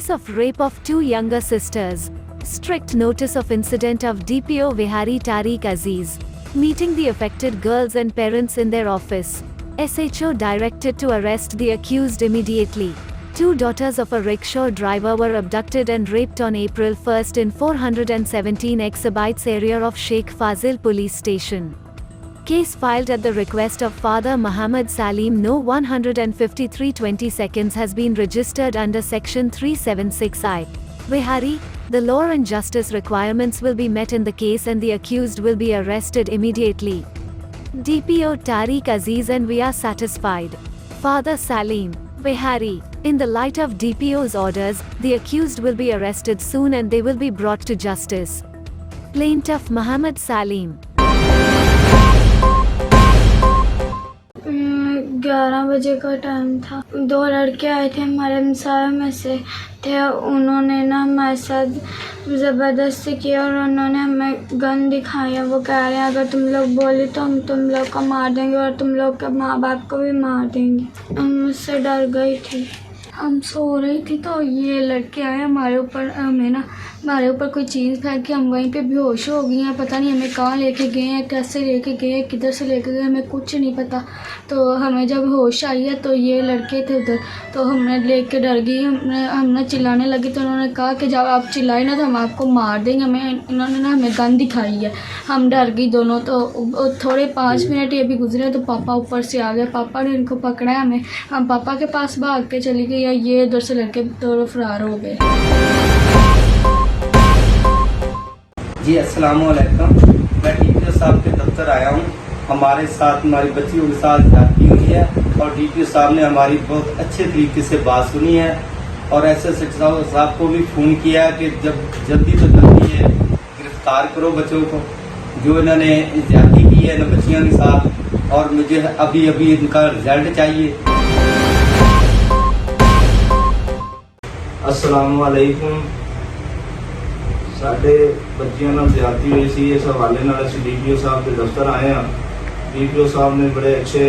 Case of rape of two younger sisters. Strict notice of incident of DPO Vihari Tariq Aziz. Meeting the affected girls and parents in their office. SHO directed to arrest the accused immediately. Two daughters of a rickshaw driver were abducted and raped on April 1 in 417 exabytes area of Sheikh Fazil Police Station. Case filed at the request of Father Muhammad Salim No 153/20 seconds has been registered under Section 376I. Vihari, the law and justice requirements will be met in the case and the accused will be arrested immediately. DPO Tariq Aziz and we are satisfied. Father Salim, Vihari, in the light of DPO's orders, the accused will be arrested soon and they will be brought to justice. Plaintiff Muhammad Salim. 11 बजे का time था। 2 लड़के आए थे हमारे हमसायों में से थे। उन्होंने ना हमारे साथ ज़बरदस्ती किया और उन्होंने हमें गन दिखाया। वो कह रहे हैं अगर तुम लोग बोली तो हम तुम लोग को मार देंगे और तुम लोग के माँ बाप को भी मार देंगे। हम मुझसे डर गई थी। हम सो रही थी तो ये लड़के आए हमारे ऊपर कोई चीज़ फेंक के हम वहीं पे बेहोश हो गई हैं। पता नहीं हमें कहाँ लेके गए हैं, कैसे लेके गए हैं, किधर से लेके गए, हमें कुछ नहीं पता। तो हमें जब होश आई है तो ये लड़के थे उधर, तो हमने लेके डर गई। हमने चिल्लाने लगी तो उन्होंने कहा कि जब आप चिल्लाई ना तो हम आपको मार देंगे। इन्होंने ना हमें गन दिखाई है। हम डर गई दोनों। तो थोड़े 5 मिनट ये भी गुजरे तो पापा ऊपर से आ गए। पापा ने इनको पकड़ा है हमें। हम पापा के पास भाग के चली गई। ये उधर से लड़के तो फरार हो गए। जी अस्सलाम वालेकुम। मैं डीपीओ साहब के दफ्तर आया हूँ। हमारे साथ हमारी बच्चियों के साथ ज्यादती हुई है और डीपीओ साहब ने हमारी बहुत अच्छे तरीके से बात सुनी है और एसएसएच साहब को भी फ़ोन किया कि जब जल्दी से जल्दी ये गिरफ्तार करो बच्चों को जो इन्होंने ज्यादती की है इन बच्चियों के साथ। और मुझे अभी इनका रिजल्ट चाहिए। अस्सलाम वालेकुम। साढ़े बच्चियों नाल ज्यादती हुई सी, इस हवाले नाल असीं डीपीओ साहब के दफ्तर आए हैं। डीपीओ साहब ने बड़े अच्छे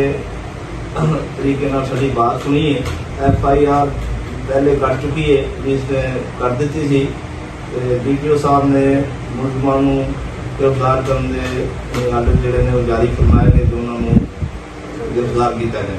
तरीके नाल साडी बात सुनी है। FIR पहले कर चुकी है, पुलिस ने कर दी थी। डीपीओ साहब ने मुलजमां नूं गिरफ्तार करने के आदेश जिहड़े ने जारी फरमाए ने, दोनों नूं गिरफ्तार किया है।